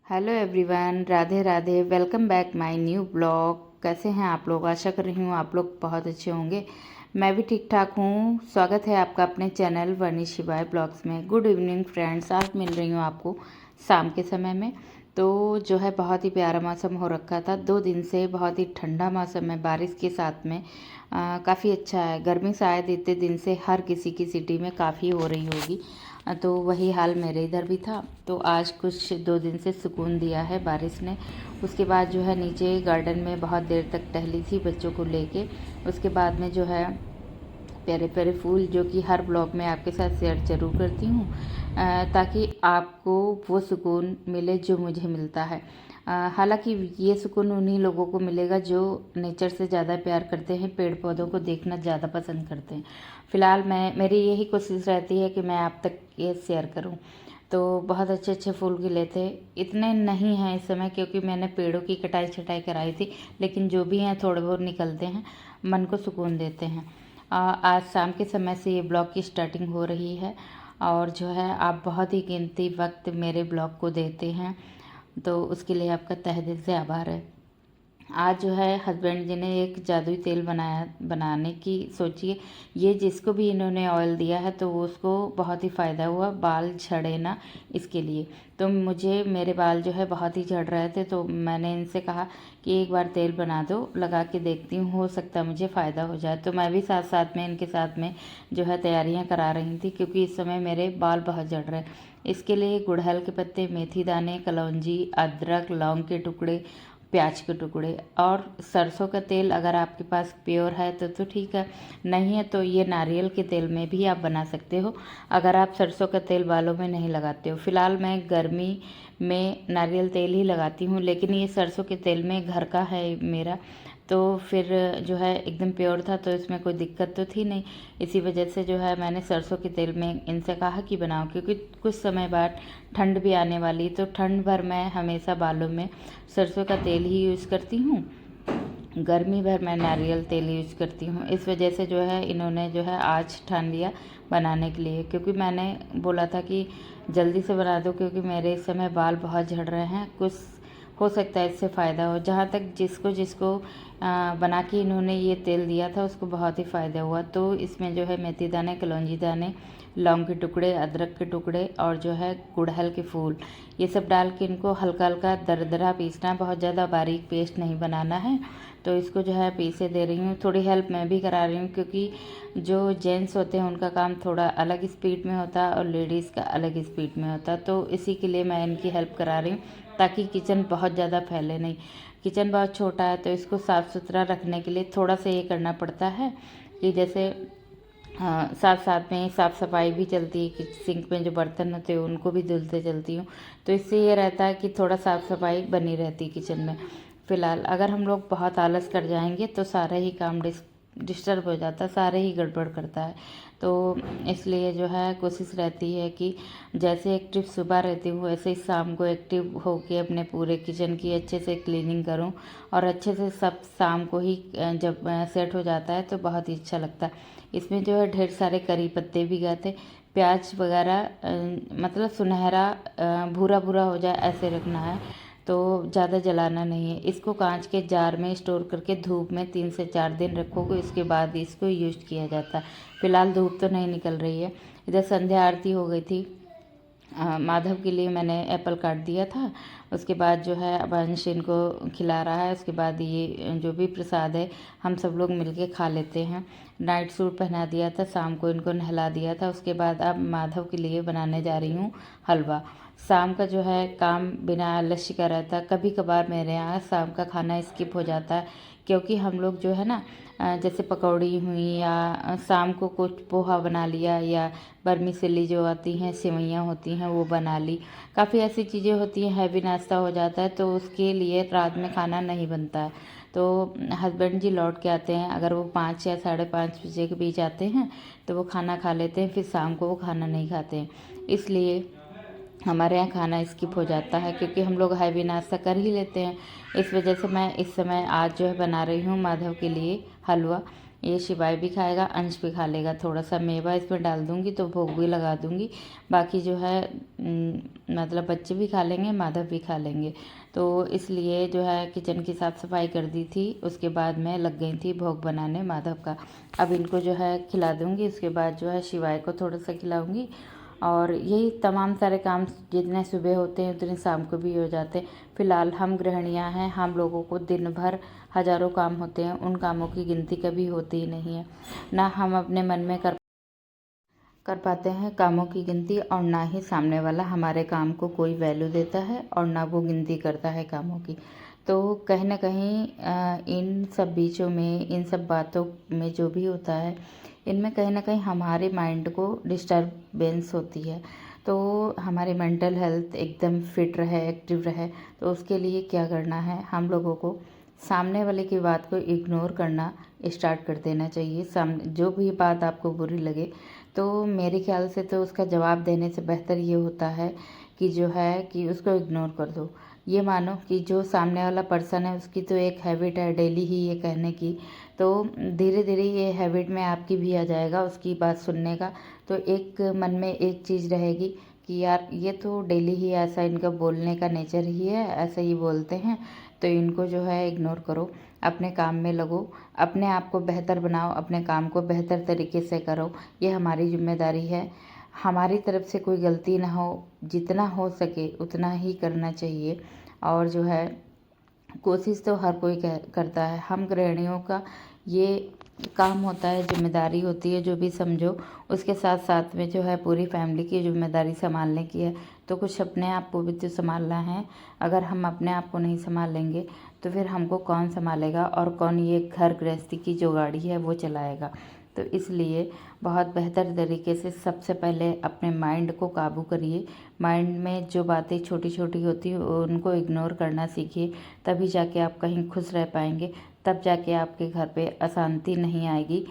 Hello everyone, Radhe Radhe. Welcome back my new blog. कैसे हैं आप लोग? आशा कर रही हूँ आप लोग बहुत अच्छे होंगे। मैं भी ठीक ठाक हूँ। स्वागत है आपका अपने चैनल वर्णी शिवाय ब्लॉग्स में। Good evening friends. आज मिल रही हूँ आपको शाम के समय में। तो जो है बहुत ही प्यारा मौसम हो रखा था 2 दिन से। बहुत ही ठंडा मौसम है बारिश के साथ में। काफ़ी अच्छा है। गर्मी शायद इतने दिन से हर किसी की सिटी में काफ़ी हो रही होगी। तो वही हाल मेरे इधर भी था। तो आज कुछ 2 दिन से सुकून दिया है बारिश ने। उसके बाद जो है नीचे गार्डन में बहुत देर तक टहली थी बच्चों को लेके। उसके बाद में जो है प्यारे प्यारे फूल, जो कि हर ब्लॉग में आपके साथ शेयर ज़रूर करती हूँ, ताकि आपको वो सुकून मिले जो मुझे मिलता है। हालांकि ये सुकून उन्हीं लोगों को मिलेगा जो नेचर से ज़्यादा प्यार करते हैं, पेड़ पौधों को देखना ज़्यादा पसंद करते हैं। फ़िलहाल मेरी यही कोशिश रहती है कि मैं आप तक ये शेयर करूं। तो बहुत अच्छे अच्छे फूल खिले थे। इतने नहीं हैं इस समय क्योंकि मैंने पेड़ों की कटाई छटाई कराई थी, लेकिन जो भी हैं थोड़े बहुत निकलते हैं, मन को सुकून देते हैं। आज शाम के समय से ये ब्लॉग की स्टार्टिंग हो रही है और जो है आप बहुत ही कीमती वक्त मेरे ब्लॉग को देते हैं, तो उसके लिए आपका तहे दिल से आभार है। आज जो है हस्बैंड जी ने एक जादुई तेल बनाने की सोची है। ये जिसको भी इन्होंने ऑयल दिया है तो वो उसको बहुत ही फ़ायदा हुआ, बाल झड़े ना इसके लिए। तो मुझे मेरे बाल जो है बहुत ही झड़ रहे थे, तो मैंने इनसे कहा कि एक बार तेल बना दो, लगा के देखती हूँ, हो सकता है मुझे फ़ायदा हो जाए। तो मैं भी साथ साथ में इनके साथ में जो है तैयारियाँ करा रही थी, क्योंकि इस समय मेरे बाल बहुत झड़ रहे हैं। इसके लिए गुड़हल के पत्ते, मेथी दाने, कलौंजी, अदरक, लौंग के टुकड़े, प्याज के टुकड़े और सरसों का तेल अगर आपके पास प्योर है तो ठीक है, नहीं है तो ये नारियल के तेल में भी आप बना सकते हो, अगर आप सरसों का तेल बालों में नहीं लगाते हो। फ़िलहाल मैं गर्मी में नारियल तेल ही लगाती हूँ, लेकिन ये सरसों के तेल में घर का है मेरा, तो फिर जो है एकदम प्योर था, तो इसमें कोई दिक्कत तो थी नहीं। इसी वजह से जो है मैंने सरसों के तेल में इनसे कहा कि बनाओ, क्योंकि कुछ समय बाद ठंड भी आने वाली, तो ठंड भर मैं हमेशा बालों में सरसों का तेल ही यूज़ करती हूँ, गर्मी भर मैं नारियल तेल यूज़ करती हूँ। इस वजह से जो है इन्होंने जो है आज ठान लिया बनाने के लिए, क्योंकि मैंने बोला था कि जल्दी से बना दो, क्योंकि मेरे इस समय बाल बहुत झड़ रहे हैं, कुछ हो सकता है इससे फ़ायदा हो। जहाँ तक जिसको जिसको बना के इन्होंने ये तेल दिया था उसको बहुत ही फ़ायदा हुआ। तो इसमें जो है मेथी दाने, कलौंजी दाने, लौंग के टुकड़े, अदरक के टुकड़े और जो है गुड़हल के फूल, ये सब डाल के इनको हल्का हल्का दरदरा पीसना, बहुत ज़्यादा बारीक पेस्ट नहीं बनाना है। तो इसको जो है पीसे दे रही हूँ। थोड़ी हेल्प मैं भी करा रही हूँ, क्योंकि जो जेंट्स होते हैं उनका काम थोड़ा अलग स्पीड में होता है और लेडीज़ का अलग स्पीड में होता है, तो इसी के लिए मैं इनकी हेल्प करा रही हूँ, ताकि किचन बहुत ज़्यादा फैले नहीं। किचन बहुत छोटा है, तो इसको साफ़ सुथरा रखने के लिए थोड़ा सा ये करना पड़ता है कि जैसे हाँ, साथ साथ में साफ़ सफाई भी चलती है कि सिंक में जो बर्तन होते हैं उनको भी धुलते चलती हूँ। तो इससे ये रहता है कि थोड़ा साफ़ सफाई बनी रहती है किचन में। फ़िलहाल अगर हम लोग बहुत आलस कर जाएंगे तो सारा ही काम डिस्टर्ब हो जाता है, सारे ही गड़बड़ करता है। तो इसलिए जो है कोशिश रहती है कि जैसे एक्टिव सुबह रहती हूँ वैसे ही शाम को एक्टिव होके अपने पूरे किचन की अच्छे से क्लीनिंग करूँ, और अच्छे से सब शाम को ही जब सेट हो जाता है तो बहुत ही अच्छा लगता है। इसमें जो है ढेर सारे करी पत्ते भी गए थे, प्याज वगैरह मतलब सुनहरा भूरा भूरा हो जाए ऐसे रखना है, तो ज़्यादा जलाना नहीं है। इसको कांच के जार में स्टोर करके धूप में 3 से 4 दिन रखोगे, इसके बाद इसको यूज किया जाता है। फ़िलहाल धूप तो नहीं निकल रही है। इधर संध्या आरती हो गई थी। माधव के लिए मैंने एप्पल काट दिया था। उसके बाद जो है अब अंश इनको खिला रहा है। उसके बाद ये जो भी प्रसाद है हम सब लोग मिलके खा लेते हैं। नाइट सूट पहना दिया था, शाम को इनको नहला दिया था। उसके बाद अब माधव के लिए बनाने जा रही हूँ हलवा। शाम का जो है काम बिना आलस्य का रहता है। कभी कभार मेरे यहाँ शाम का खाना स्किप हो जाता है, क्योंकि हम लोग जो है ना जैसे पकौड़ी हुई या शाम को कुछ पोहा बना लिया, या बर्मिसेली जो आती हैं सेवइयाँ होती हैं वो बना ली। काफ़ी ऐसी चीज़ें होती हैं, हैवी नाश्ता हो जाता है, तो उसके लिए रात में खाना नहीं बनता है। तो हस्बैंड जी लौट के आते हैं, अगर वो 5 या 5:30 बजे के बीच आते हैं तो वो खाना खा लेते हैं, फिर शाम को वो खाना नहीं खाते हैं। इसलिए हमारे यहाँ खाना स्किप हो जाता है, क्योंकि हम लोग हैवी नाश्ता कर ही लेते हैं। इस वजह से मैं इस समय आज जो है बना रही हूँ माधव के लिए हलवा। ये शिवाय भी खाएगा, अंश भी खा लेगा। थोड़ा सा मेवा इसमें डाल दूँगी तो भोग भी लगा दूँगी। बाकी जो है मतलब बच्चे भी खा लेंगे, माधव भी खा लेंगे। तो इसलिए जो है किचन की साफ़ सफाई कर दी थी, उसके बाद मैं लग गई थी भोग बनाने माधव का। अब इनको जो है खिला दूँगी, उसके बाद जो है शिवाय को थोड़ा सा खिलाऊँगी। और यही तमाम सारे काम जितने सुबह होते हैं उतने शाम को भी हो जाते हैं। फ़िलहाल हम गृहिणियाँ हैं, हम लोगों को दिन भर हज़ारों काम होते हैं, उन कामों की गिनती कभी होती ही नहीं है। ना हम अपने मन में कर पाते हैं कामों की गिनती, और ना ही सामने वाला हमारे काम को कोई वैल्यू देता है और ना वो गिनती करता है कामों की। तो कहीं ना कहीं इन सब बीचों में, इन सब बातों में जो भी होता है, इनमें कहीं ना कहीं हमारे माइंड को डिस्टरबेंस होती है। तो हमारी मेंटल हेल्थ एकदम फिट रहे, एक्टिव रहे, तो उसके लिए क्या करना है, हम लोगों को सामने वाले की बात को इग्नोर करना स्टार्ट कर देना चाहिए। सामने जो भी बात आपको बुरी लगे, तो मेरे ख्याल से तो उसका जवाब देने से बेहतर ये होता है कि जो है कि उसको इग्नोर कर दो। ये मानो कि जो सामने वाला पर्सन है उसकी तो एक हैबिट है डेली ही ये कहने की, तो धीरे धीरे ये हैबिट में आपकी भी आ जाएगा उसकी बात सुनने का। तो एक मन में एक चीज़ रहेगी कि यार ये तो डेली ही ऐसा इनका बोलने का नेचर ही है, ऐसा ही बोलते हैं, तो इनको जो है इग्नोर करो, अपने काम में लगो, अपने आप को बेहतर बनाओ, अपने काम को बेहतर तरीके से करो। ये हमारी जिम्मेदारी है, हमारी तरफ से कोई गलती ना हो, जितना हो सके उतना ही करना चाहिए। और जो है कोशिश तो हर कोई करता है, हम गृहिणियों का ये काम होता है, जिम्मेदारी होती है जो भी समझो, उसके साथ साथ में जो है पूरी फैमिली की जिम्मेदारी संभालने की है। तो कुछ अपने आप को भी तो संभालना है। अगर हम अपने आप को नहीं संभालेंगे तो फिर हमको कौन संभालेगा, और कौन ये घर गृहस्थी की जो गाड़ी है वो चलाएगा। तो इसलिए बहुत बेहतर तरीके से सबसे पहले अपने माइंड को काबू करिए। माइंड में जो बातें छोटी छोटी होती हैं उनको इग्नोर करना सीखिए, तभी जाके आप कहीं खुश रह पाएंगे, तब जाके आपके घर पे अशांति नहीं आएगी,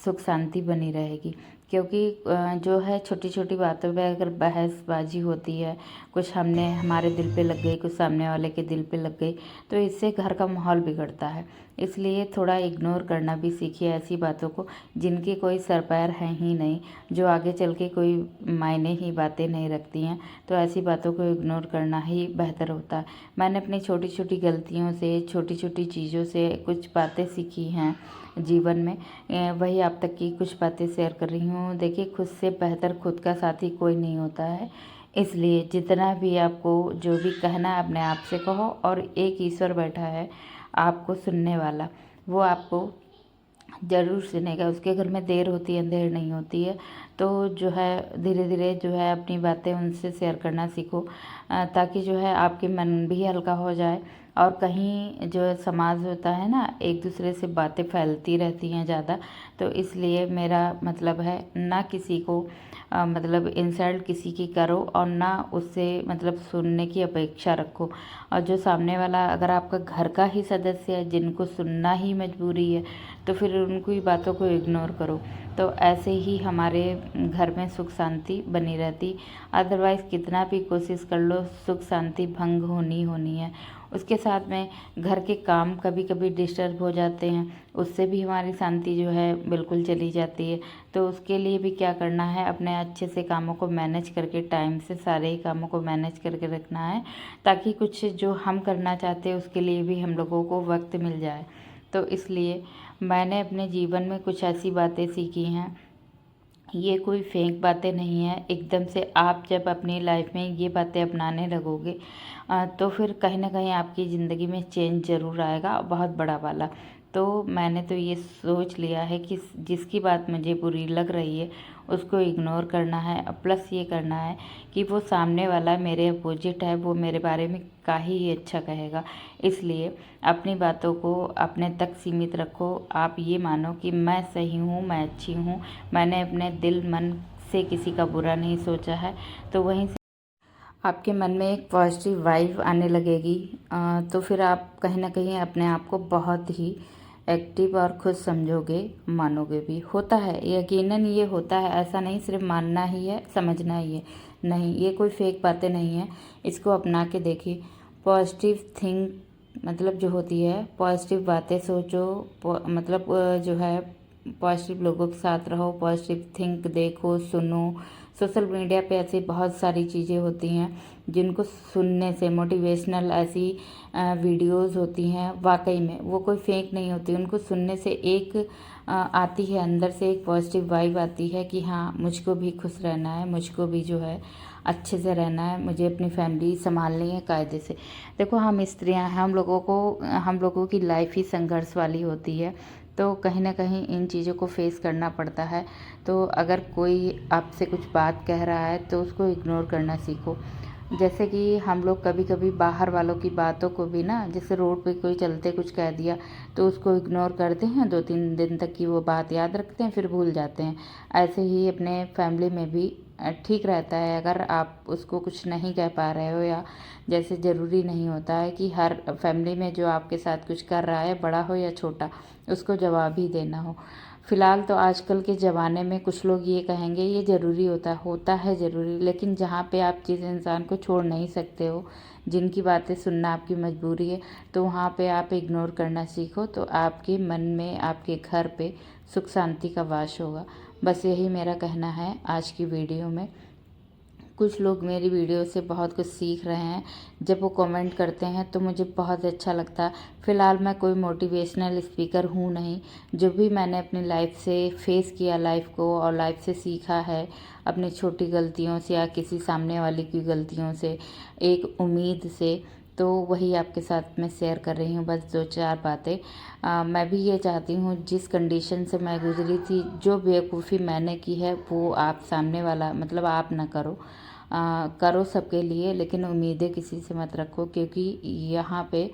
सुख शांति बनी रहेगी। क्योंकि जो है छोटी छोटी बातों पे अगर बहसबाजी होती है, कुछ हमने हमारे दिल पे लग गई, कुछ सामने वाले के दिल पे लग गई, तो इससे घर का माहौल बिगड़ता है। इसलिए थोड़ा इग्नोर करना भी सीखिए ऐसी बातों को जिनकी कोई सर पैर है ही नहीं, जो आगे चल के कोई मायने ही बातें नहीं रखती हैं। तो ऐसी बातों को इग्नोर करना ही बेहतर होता है। मैंने अपनी छोटी छोटी गलतियों से, छोटी छोटी चीज़ों से कुछ बातें सीखी हैं जीवन में, वही आप तक की कुछ बातें शेयर कर रही हूँ। देखिए, खुद से बेहतर खुद का साथी कोई नहीं होता है। इसलिए जितना भी आपको जो भी कहना है अपने आप से कहो, और एक ईश्वर बैठा है आपको सुनने वाला, वो आपको ज़रूर सुनेगा। उसके घर में देर होती है, अंधेर नहीं होती है। तो जो है धीरे धीरे जो है अपनी बातें उनसे शेयर करना सीखो, ताकि जो है आपके मन भी हल्का हो जाए। और कहीं जो समाज होता है ना, एक दूसरे से बातें फैलती रहती हैं ज़्यादा, तो इसलिए मेरा मतलब है ना किसी को मतलब इंसल्ट किसी की करो, और ना उससे मतलब सुनने की अपेक्षा रखो। और जो सामने वाला अगर आपका घर का ही सदस्य है जिनको सुनना ही मजबूरी है, तो फिर उनकी बातों को इग्नोर करो। तो ऐसे ही हमारे घर में सुख शांति बनी रहती। अदरवाइज़ कितना भी कोशिश कर लो, सुख शांति भंग होनी होनी है। उसके साथ में घर के काम कभी कभी डिस्टर्ब हो जाते हैं, उससे भी हमारी शांति जो है बिल्कुल चली जाती है। तो उसके लिए भी क्या करना है, अपने अच्छे से कामों को मैनेज करके, टाइम से सारे ही कामों को मैनेज करके रखना है, ताकि कुछ जो हम करना चाहते हैं उसके लिए भी हम लोगों को वक्त मिल जाए। तो इसलिए मैंने अपने जीवन में कुछ ऐसी बातें सीखी हैं, ये कोई फेक बातें नहीं है। एकदम से आप जब अपनी लाइफ में ये बातें अपनाने लगोगे तो फिर कहीं ना कहीं आपकी ज़िंदगी में चेंज ज़रूर आएगा, बहुत बड़ा वाला। तो मैंने तो ये सोच लिया है कि जिसकी बात मुझे बुरी लग रही है उसको इग्नोर करना है। प्लस ये करना है कि वो सामने वाला मेरे अपोजिट है, वो मेरे बारे में का ही अच्छा कहेगा। इसलिए अपनी बातों को अपने तक सीमित रखो। आप ये मानो कि मैं सही हूँ, मैं अच्छी हूँ, मैंने अपने दिल मन से किसी का बुरा नहीं सोचा है। तो वहीं से आपके मन में एक पॉजिटिव वाइब आने लगेगी। तो फिर आप कहीं ना कहीं अपने आप को बहुत ही एक्टिव और खुश समझोगे, मानोगे भी। होता है, यकीनन ये होता है, ऐसा नहीं सिर्फ मानना ही है, समझना ही है, नहीं, ये कोई फेक बातें नहीं है। इसको अपना के देखिए। पॉजिटिव थिंक मतलब जो होती है, पॉजिटिव बातें सोचो, मतलब जो है पॉजिटिव लोगों के साथ रहो, पॉजिटिव थिंक देखो, सुनो। सोशल मीडिया पे ऐसी बहुत सारी चीज़ें होती हैं जिनको सुनने से, मोटिवेशनल ऐसी वीडियोस होती हैं, वाकई में वो कोई फेक नहीं होती। उनको सुनने से एक आती है अंदर से, एक पॉजिटिव वाइब आती है कि हाँ मुझको भी खुश रहना है, मुझको भी जो है अच्छे से रहना है, मुझे अपनी फैमिली संभालनी है कायदे से। देखो हम स्त्रियां हैं, हम लोगों की लाइफ ही संघर्ष वाली होती है, तो कहीं ना कहीं इन चीज़ों को फेस करना पड़ता है। तो अगर कोई आपसे कुछ बात कह रहा है तो उसको इग्नोर करना सीखो। जैसे कि हम लोग कभी कभी बाहर वालों की बातों को भी ना, जैसे रोड पे कोई चलते कुछ कह दिया तो उसको इग्नोर करते हैं, 2-3 दिन तक की वो बात याद रखते हैं, फिर भूल जाते हैं। ऐसे ही अपने फैमिली में भी ठीक रहता है, अगर आप उसको कुछ नहीं कह पा रहे हो, या जैसे ज़रूरी नहीं होता है कि हर फैमिली में जो आपके साथ कुछ कर रहा है, बड़ा हो या छोटा, उसको जवाब ही देना हो। फ़िलहाल तो आजकल के ज़माने में कुछ लोग ये कहेंगे ये ज़रूरी होता है ज़रूरी, लेकिन जहाँ पे आप जिस इंसान को छोड़ नहीं सकते हो, जिनकी बातें सुनना आपकी मजबूरी है, तो वहाँ पे आप इग्नोर करना सीखो, तो आपके मन में, आपके घर पे सुख शांति का वास होगा। बस यही मेरा कहना है आज की वीडियो में। कुछ लोग मेरी वीडियो से बहुत कुछ सीख रहे हैं, जब वो कमेंट करते हैं तो मुझे बहुत अच्छा लगता है। फ़िलहाल मैं कोई मोटिवेशनल स्पीकर हूँ नहीं, जो भी मैंने अपनी लाइफ से फेस किया लाइफ को, और लाइफ से सीखा है अपनी छोटी गलतियों से या किसी सामने वाले की गलतियों से, एक उम्मीद से, तो वही आपके साथ मैं शेयर कर रही हूँ, बस 2-4 बातें। मैं भी ये चाहती हूँ जिस कंडीशन से मैं गुजरी थी, जो बेवकूफ़ी मैंने की है, वो आप सामने वाला मतलब आप ना करो। करो सबके लिए, लेकिन उम्मीदें किसी से मत रखो, क्योंकि यहाँ पे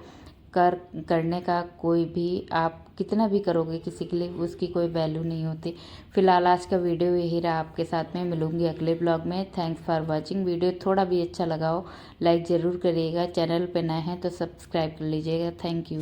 करने का कोई भी, आप कितना भी करोगे किसी के लिए, उसकी कोई वैल्यू नहीं होती। फिलहाल आज का वीडियो यही रहा आपके साथ में, मिलूंगी अगले ब्लॉग में। Thanks for watching. वीडियो थोड़ा भी अच्छा लगा हो लाइक ज़रूर करिएगा, चैनल पे नए हैं तो सब्सक्राइब कर लीजिएगा। Thank you.